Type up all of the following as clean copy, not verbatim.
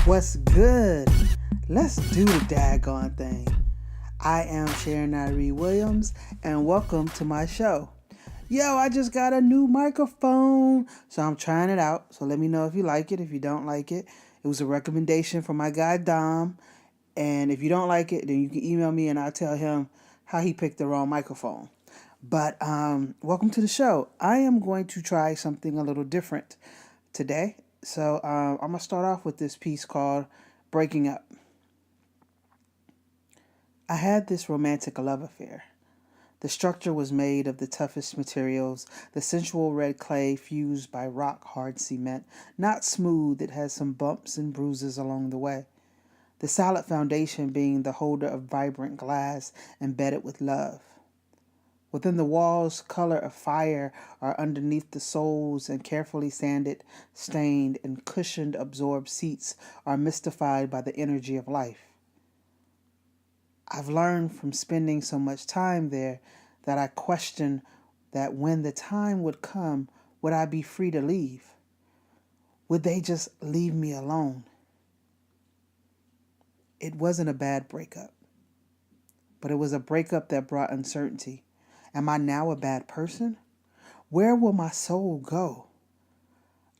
What's good? Let's do the daggone thing. I am Sharon Nyree Williams, and welcome to my show. Yo, I just got a new microphone, so I'm trying it out. So let me know if you like it. If you don't like it, it was a recommendation from my guy Dom. And if you don't like it, then you can email me and I'll tell him how he picked the wrong microphone. But welcome to the show. I am going to try something a little different today. So I'm going to start off with this piece called Breaking Up. I had this romantic love affair. The structure was made of the toughest materials, the sensual red clay fused by rock-hard cement, not smooth, it has some bumps and bruises along the way. The solid foundation being the holder of vibrant glass embedded with love. Within the walls, color of fire are underneath the soles, and carefully sanded, stained, and cushioned absorbed seats are mystified by the energy of life. I've learned from spending so much time there that I question that when the time would come, would I be free to leave? Would they just leave me alone? It wasn't a bad breakup, but it was a breakup that brought uncertainty. Am I now a bad person? Where will my soul go?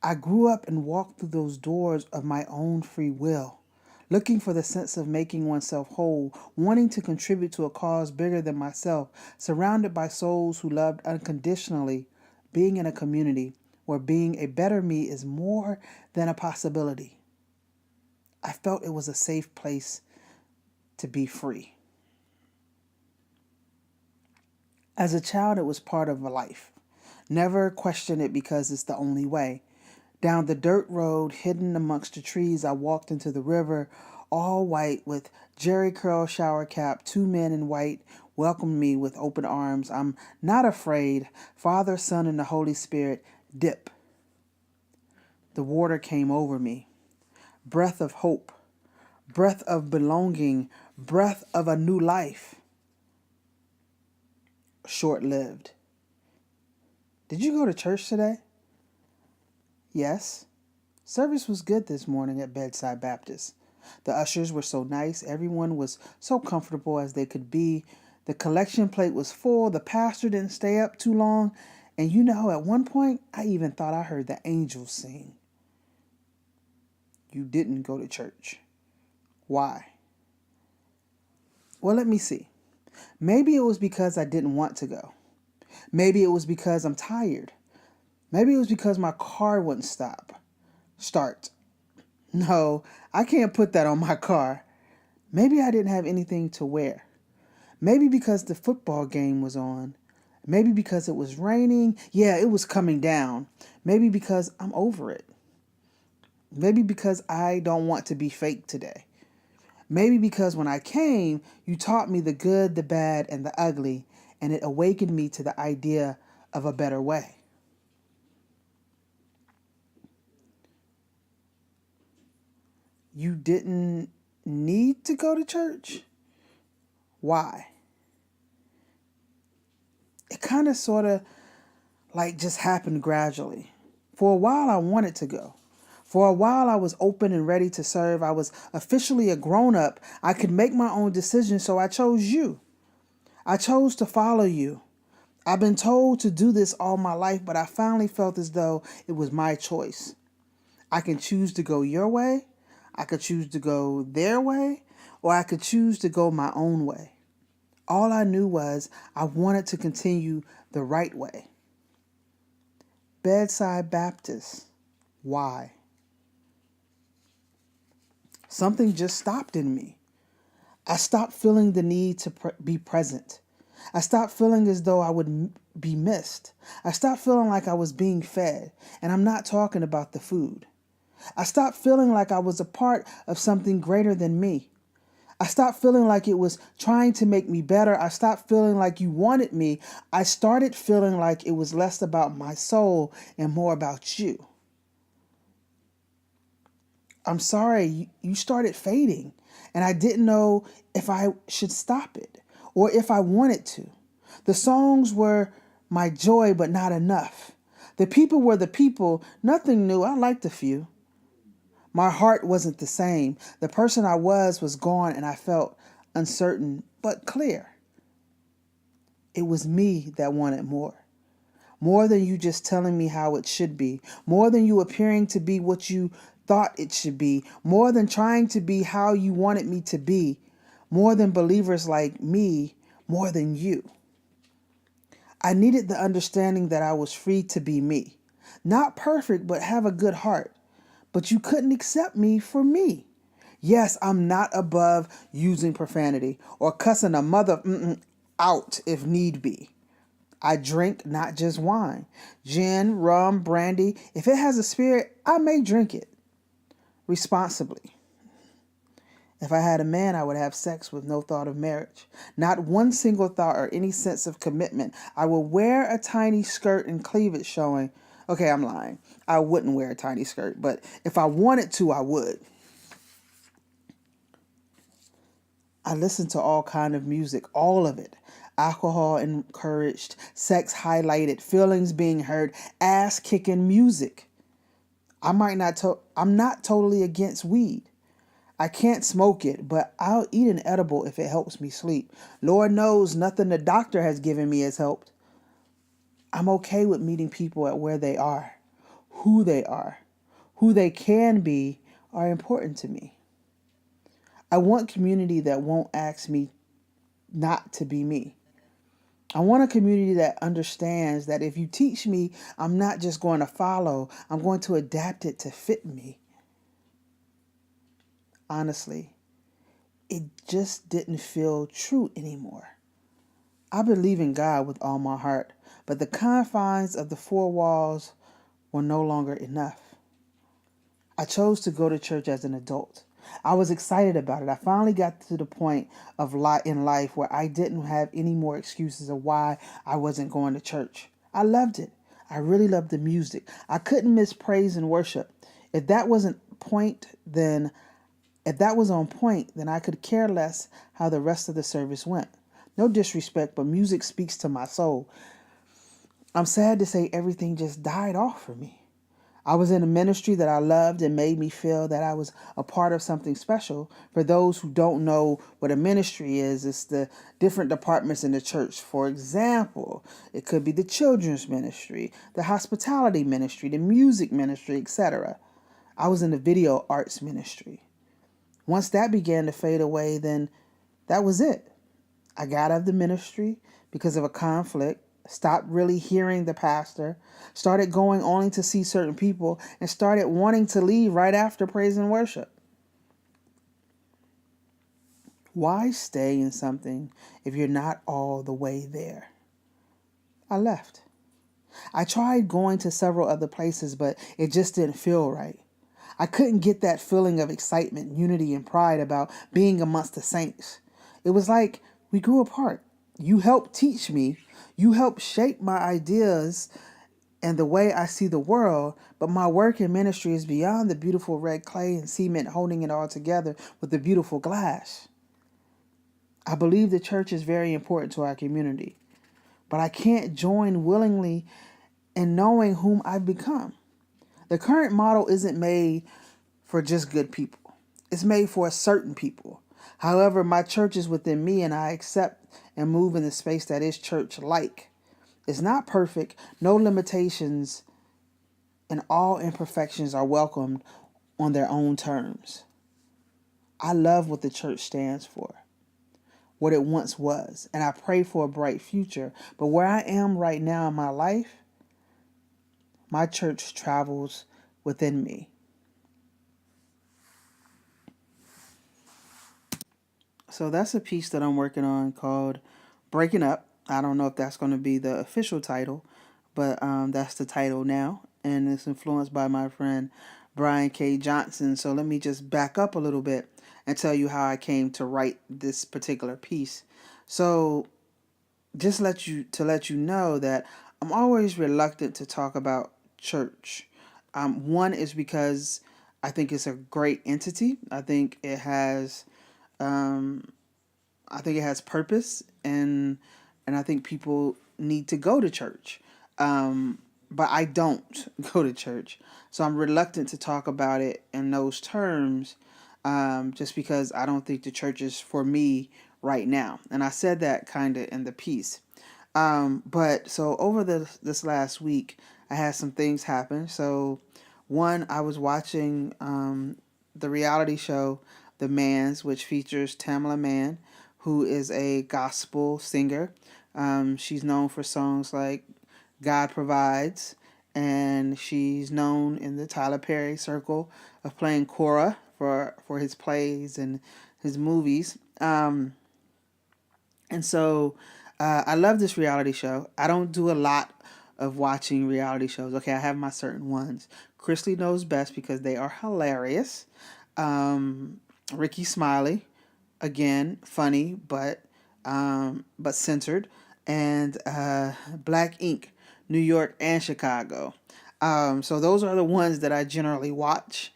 I grew up and walked through those doors of my own free will, looking for the sense of making oneself whole, wanting to contribute to a cause bigger than myself, surrounded by souls who loved unconditionally, being in a community where being a better me is more than a possibility. I felt it was a safe place to be free. As a child, it was part of a life. Never question it because it's the only way. Down the dirt road, hidden amongst the trees, I walked into the river, all white with jerry curl shower cap. Two men in white welcomed me with open arms. I'm not afraid. Father, Son, and the Holy Spirit, dip. The water came over me. Breath of hope, breath of belonging, breath of a new life. Short-lived. Did you go to church today? Yes. Service was good this morning at Bedside Baptist. The ushers were so nice. Everyone was so comfortable as they could be. The collection plate was full. The pastor didn't stay up too long. And at one point, I even thought I heard the angels sing. You didn't go to church. Why? Well, let me see. Maybe it was because I didn't want to go. Maybe it was because I'm tired. Maybe it was because my car wouldn't start. No, I can't put that on my car. Maybe I didn't have anything to wear. Maybe because the football game was on. Maybe because it was raining. Yeah, it was coming down. Maybe because I'm over it. Maybe because I don't want to be fake today. Maybe because when I came, you taught me the good, the bad, and the ugly, and it awakened me to the idea of a better way. You didn't need to go to church? Why? It kind of sort of just happened gradually. For a while, I wanted to go. For a while, I was open and ready to serve. I was officially a grown-up. I could make my own decisions, so I chose you. I chose to follow you. I've been told to do this all my life, but I finally felt as though it was my choice. I can choose to go your way, I could choose to go their way, or I could choose to go my own way. All I knew was I wanted to continue the right way. Bedside Baptist. Why? Something just stopped in me. I stopped feeling the need to be present. I stopped feeling as though I would be missed. I stopped feeling like I was being fed, and I'm not talking about the food. I stopped feeling like I was a part of something greater than me. I stopped feeling like it was trying to make me better. I stopped feeling like you wanted me. I started feeling like it was less about my soul and more about you. I'm sorry, you started fading, and I didn't know if I should stop it or if I wanted to. The songs were my joy, but not enough. The people were the people, nothing new. I liked a few. My heart wasn't the same. The person I was gone, and I felt uncertain but clear. It was me that wanted more. More than you just telling me how it should be. More than you appearing to be what you thought it should be. More than trying to be how you wanted me to be. More than believers like me. More than you. I needed the understanding that I was free to be me. Not perfect, but have a good heart. But you couldn't accept me for me. Yes, I'm not above using profanity or cussing a mother out if need be. I drink not just wine, gin, rum, brandy. If it has a spirit, I may drink it responsibly. If I had a man, I would have sex with no thought of marriage. Not one single thought or any sense of commitment. I would wear a tiny skirt and cleavage showing. Okay, I'm lying. I wouldn't wear a tiny skirt, but if I wanted to, I would. I listened to all kind of music, all of it. Alcohol encouraged, sex highlighted, feelings being heard, ass kicking music. I'm not totally against weed. I can't smoke it, but I'll eat an edible if it helps me sleep. Lord knows nothing the doctor has given me has helped. I'm okay with meeting people at where they are, who they are, who they can be are important to me. I want community that won't ask me not to be me. I want a community that understands that if you teach me, I'm not just going to follow, I'm going to adapt it to fit me. Honestly, it just didn't feel true anymore. I believe in God with all my heart, but the confines of the four walls were no longer enough. I chose to go to church as an adult. I was excited about it. I finally got to the point of in life where I didn't have any more excuses of why I wasn't going to church. I loved it. I really loved the music. I couldn't miss praise and worship. If that wasn't point, then if that was on point, then I could care less how the rest of the service went. No disrespect, but music speaks to my soul. I'm sad to say everything just died off for me. I was in a ministry that I loved and made me feel that I was a part of something special. For those who don't know what a ministry is, it's the different departments in the church. For example, it could be the children's ministry, the hospitality ministry, the music ministry, etc. I was in the video arts ministry. Once that began to fade away, then that was it. I got out of the ministry because of a conflict, stopped really hearing the pastor, started going only to see certain people, and started wanting to leave right after praise and worship. Why stay in something if you're not all the way there? I left. I tried going to several other places, but it just didn't feel right. I couldn't get that feeling of excitement, unity, and pride about being amongst the saints. It was like we grew apart. You helped teach me. You helped shape my ideas and the way I see the world, but my work in ministry is beyond the beautiful red clay and cement holding it all together with the beautiful glass. I believe the church is very important to our community, but I can't join willingly in knowing whom I've become. The current model isn't made for just good people. It's made for certain people. However, my church is within me and I accept and move in the space that is church-like. It's not perfect, no limitations, and all imperfections are welcomed on their own terms. I love what the church stands for, what it once was, and I pray for a bright future. But where I am right now in my life, my church travels within me. So that's a piece that I'm working on called Breaking Up. I don't know if that's going to be the official title, but that's the title now. And it's influenced by my friend Brian K. Johnson. So let me just back up a little bit and tell you how I came to write this particular piece. So just let you know that I'm always reluctant to talk about church. One is because I think it's a great entity. Um, I think it has purpose, and I think people need to go to church. Um, but I don't go to church. So I'm reluctant to talk about it in those terms, just because I don't think the church is for me right now. And I said that kind of in the piece. But so over this last week, I had some things happen. So one, I was watching the reality show The Mans, which features Tamala Mann, who is a gospel singer. She's known for songs like God Provides, and she's known in the Tyler Perry circle of playing Cora for his plays and his movies. And so I love this reality show. I don't do a lot of watching reality shows. Okay, I have my certain ones. Chrisley knows best because they are hilarious. Ricky Smiley, again, funny but censored, and Black Ink, New York and Chicago. So those are the ones that I generally watch.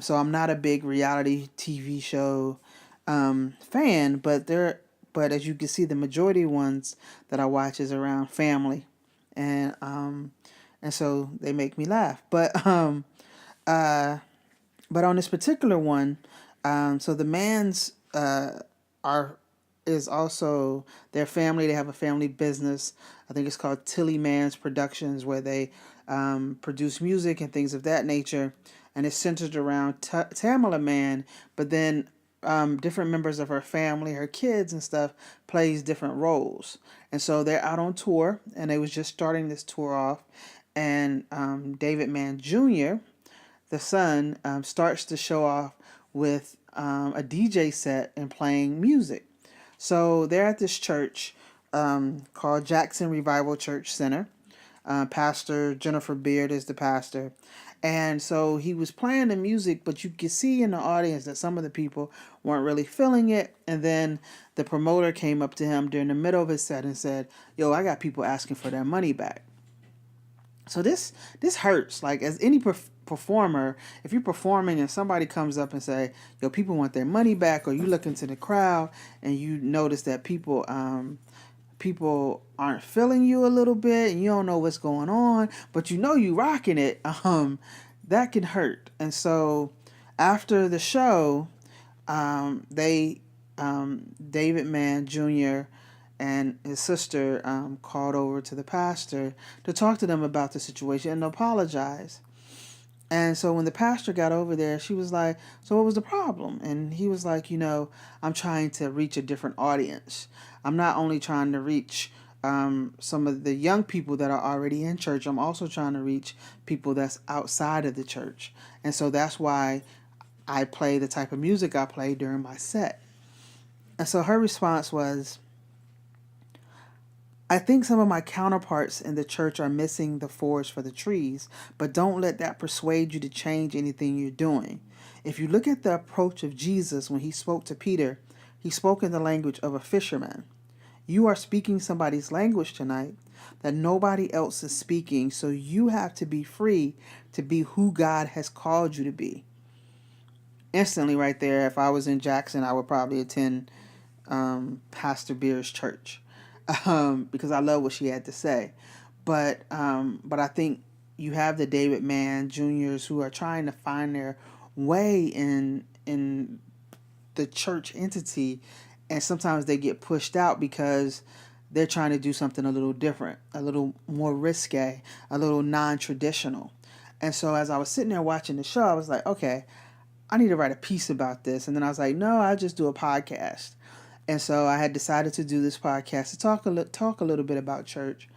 So I'm not a big reality TV show fan, but as you can see, the majority ones that I watch is around family, and and so they make me laugh. Uh, but on this particular one, so the Mans are is also their family. They have a family business. I think it's called Tilly Mans Productions, where they produce music and things of that nature. And it's centered around Tamala Mann, but then different members of her family, her kids and stuff, plays different roles. And so they're out on tour, and they was just starting this tour off. And David Mann Jr., the son, starts to show off with a DJ set and playing music. So they're at this church called Jackson Revival Church Center. Pastor Jennifer Beard is the pastor. And so he was playing the music, but you could see in the audience that some of the people weren't really feeling it. And then the promoter came up to him during the middle of his set and said, "Yo, I got people asking for their money back." So this hurts. Like, as any performer, if you're performing and somebody comes up and say, "Yo, people want their money back," or you look into the crowd and you notice that people aren't feeling you a little bit and you don't know what's going on, but you know you rocking it, that can hurt. And so after the show, they David Mann Jr. and his sister called over to the pastor to talk to them about the situation and apologize. And so when the pastor got over there, she was like, "So what was the problem?" And he was like, "I'm trying to reach a different audience. I'm not only trying to reach some of the young people that are already in church. I'm also trying to reach people that's outside of the church. And so that's why I play the type of music I play during my set." And so her response was, "I think some of my counterparts in the church are missing the forest for the trees, but don't let that persuade you to change anything you're doing. If you look at the approach of Jesus when he spoke to Peter, he spoke in the language of a fisherman. You are speaking somebody's language tonight that nobody else is speaking, so you have to be free to be who God has called you to be." Instantly, right there, if I was in Jackson, I would probably attend Pastor Beer's church, because I love what she had to say. But I think you have the David Mann Juniors who are trying to find their way in the church entity, and sometimes they get pushed out because they're trying to do something a little different, a little more risque, a little non-traditional. And so as I was sitting there watching the show, I was like, okay, I need to write a piece about this. And then I was like, no, I'll just do a podcast. And so I had decided to do this podcast to talk a little bit about church.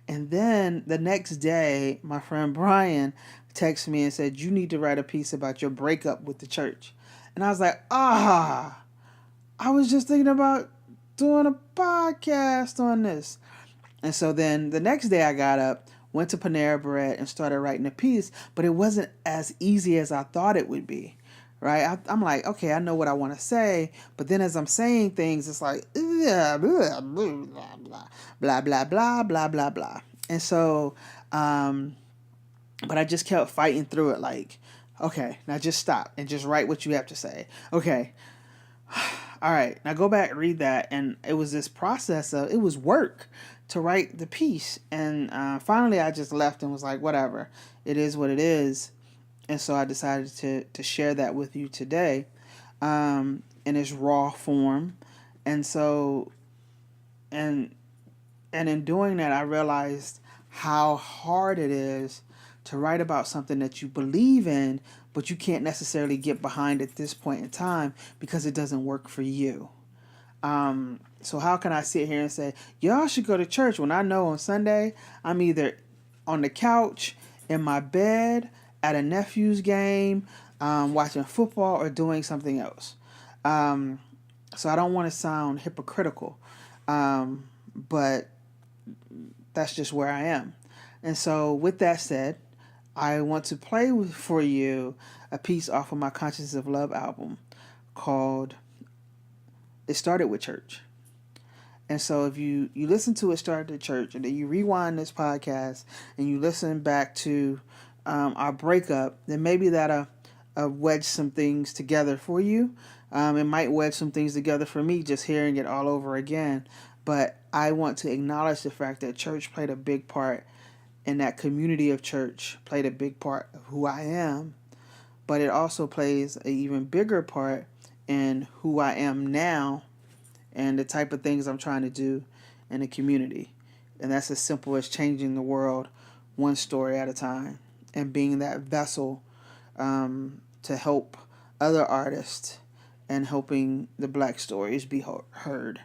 And then the next day, my friend Brian texted me and said, "You need to write a piece about your breakup with the church." And I was like, I was just thinking about doing a podcast on this. And so then the next day I got up, went to Panera Bread, and started writing a piece, but it wasn't as easy as I thought it would be. Right? I'm like, okay, I know what I want to say, but then as I'm saying things, it's like, blah, blah, blah, blah, blah, blah, blah, blah, blah. And so, but I just kept fighting through it, like, okay, now just stop and just write what you have to say. Okay, all right, now go back, read that. And it was this process of, it was work to write the piece. And finally I just left and was like, whatever, it is what it is. And so I decided to share that with you today, in its raw form. And so, and in doing that, I realized how hard it is to write about something that you believe in, but you can't necessarily get behind at this point in time because it doesn't work for you. So how can I sit here and say, y'all should go to church when I know on Sunday I'm either on the couch, in my bed, at a nephew's game, watching football, or doing something else. So I don't want to sound hypocritical, but that's just where I am. And so with that said, I want to play for you a piece off of my Conscience of Love album called It Started with Church. And so if you listen to It Started with Church, and then you rewind this podcast and you listen back to our breakup, then maybe that'll wedge some things together for you. It might wedge some things together for me just hearing it all over again. But I want to acknowledge the fact that church played a big part, and that community of church played a big part of who I am. But it also plays an even bigger part in who I am now and the type of things I'm trying to do in the community. And that's as simple as changing the world one story at a time and being that vessel to help other artists and helping the Black stories be heard.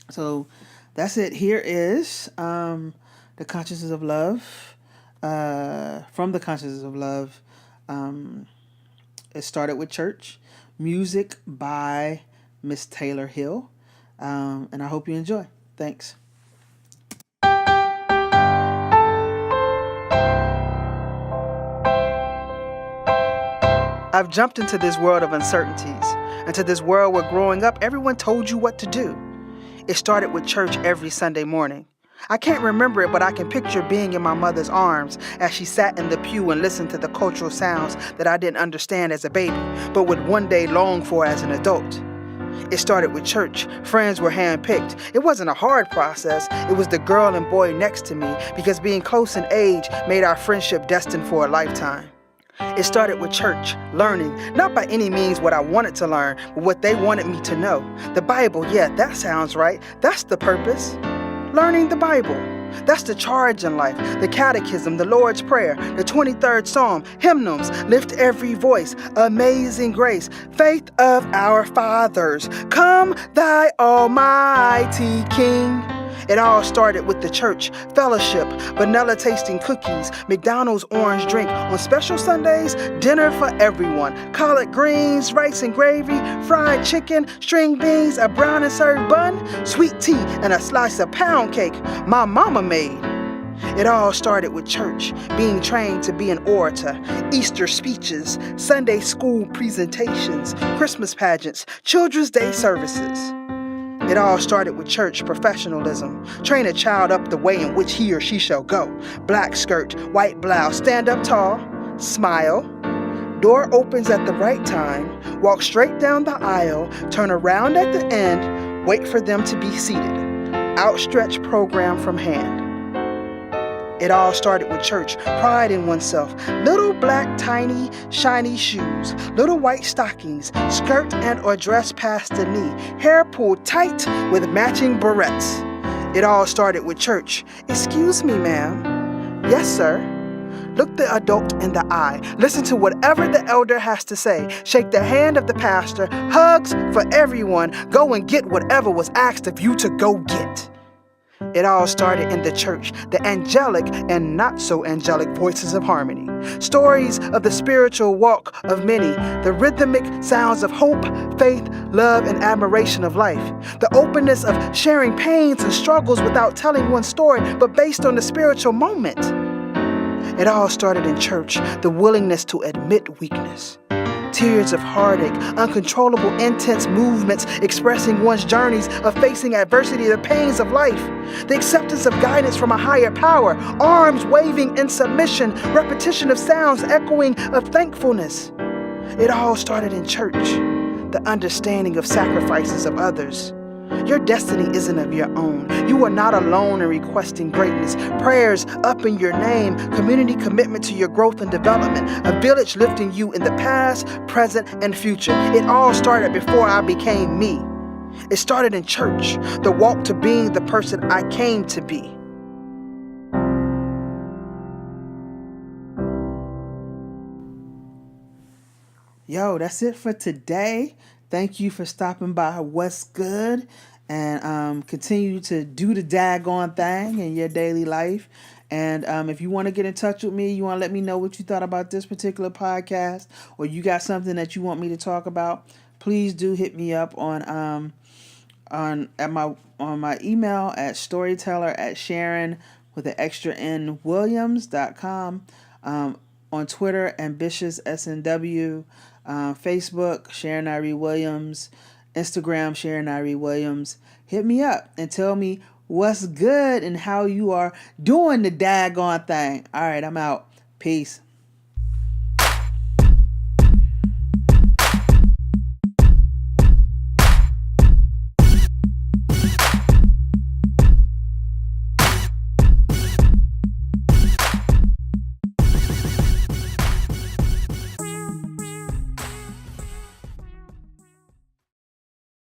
So that's it. Here is the Consciousness of Love, from the Consciousness of Love. It Started with Church, music by Miss Taylor Hill, and I hope you enjoy. Thanks. I've jumped into this world of uncertainties, into this world where growing up, everyone told you what to do. It started with church every Sunday morning. I can't remember it, but I can picture being in my mother's arms as she sat in the pew and listened to the cultural sounds that I didn't understand as a baby, but would one day long for as an adult. It started with church. Friends were handpicked. It wasn't a hard process. It was the girl and boy next to me, because being close in age made our friendship destined for a lifetime. It started with church, learning, not by any means what I wanted to learn, but what they wanted me to know. The Bible, yeah, that sounds right. That's the purpose. Learning the Bible. That's the charge in life. The Catechism, the Lord's Prayer, the 23rd Psalm, hymnals, lift every voice, Amazing Grace, faith of our fathers, come thy almighty King. It all started with the church, fellowship, vanilla tasting cookies, McDonald's orange drink, on special Sundays, dinner for everyone, collard greens, rice and gravy, fried chicken, string beans, a brown and served bun, sweet tea, and a slice of pound cake my mama made. It all started with church, being trained to be an orator, Easter speeches, Sunday school presentations, Christmas pageants, Children's Day services. It all started with church professionalism. Train a child up the way in which he or she shall go. Black skirt, white blouse, stand up tall, smile. Door opens at the right time, walk straight down the aisle, turn around at the end, wait for them to be seated. Outstretched program from hand. It all started with church, pride in oneself, little black, tiny, shiny shoes, little white stockings, skirt and or dress past the knee, hair pulled tight with matching barrettes. It all started with church. Excuse me, ma'am. Yes, sir. Look the adult in the eye. Listen to whatever the elder has to say. Shake the hand of the pastor. Hugs for everyone. Go and get whatever was asked of you to go get. It all started in the church, the angelic and not so angelic voices of harmony. Stories of the spiritual walk of many, the rhythmic sounds of hope, faith, love, and admiration of life. The openness of sharing pains and struggles without telling one story, but based on the spiritual moment. It all started in church, the willingness to admit weakness. Tears of heartache, uncontrollable intense movements expressing one's journeys of facing adversity, the pains of life, the acceptance of guidance from a higher power, arms waving in submission, repetition of sounds echoing of thankfulness. It all started in church, the understanding of sacrifices of others. Your destiny isn't of your own. You are not alone in requesting greatness. Prayers up in your name, community commitment to your growth and development, a village lifting you in the past, present, and future. It all started before I became me. It started in church, the walk to being the person I came to be. Yo, that's it for today. Thank you for stopping by What's Good, and continue to do the daggone thing in your daily life. And if you want to get in touch with me, you want to let me know what you thought about this particular podcast, or you got something that you want me to talk about, please do hit me up on my email at storyteller@Sharon with an extra N Williams.com. On Twitter, Ambitious SNW, Facebook, Sharon Nyree Williams, Instagram, Sharon Nyree Williams. Hit me up and tell me what's good and how you are doing the daggone thing. All right, I'm out. Peace.